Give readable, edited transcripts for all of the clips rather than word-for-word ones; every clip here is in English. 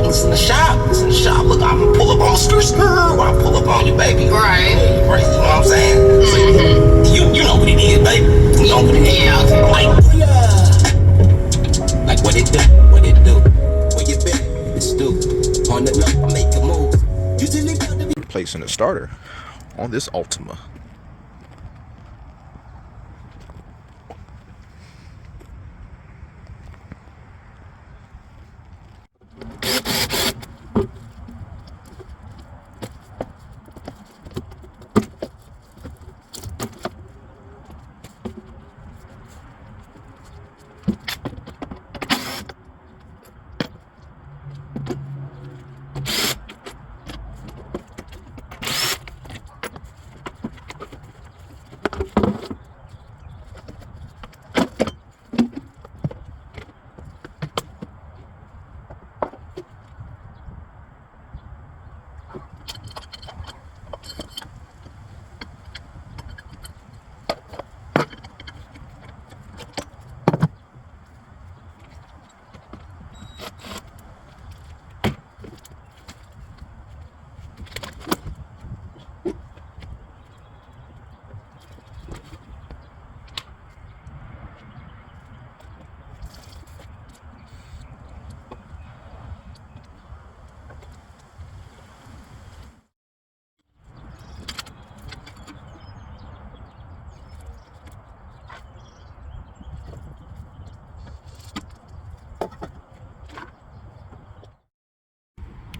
It's in the shop. It's in the shop. Look, I'm gonna pull up on I'll pull up on you, baby. Right. Yeah, right. You know what I'm saying? You know what it is, baby. You know what it is. Yeah, okay. Like what it do? What it do? Where you been? It's do. On the look, I make a move. Usually got to be Replacing the starter on this Altima.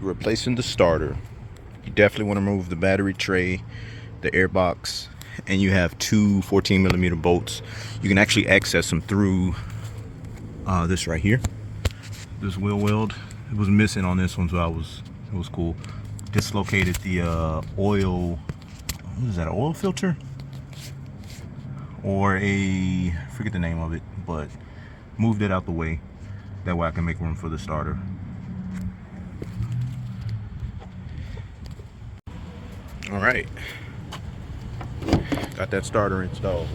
Replacing the starter, you definitely want to remove the battery tray, the airbox, and you have two 14mm bolts. You can actually access them through this right here, this wheel weld. It was missing on this one, so it was cool. Dislocated the oil, what is that, an oil filter? Or I forget the name of it, but moved it out the way. That way I can make room for the starter. All right, got that starter installed.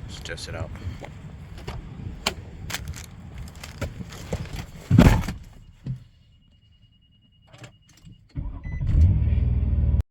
Let's test it out.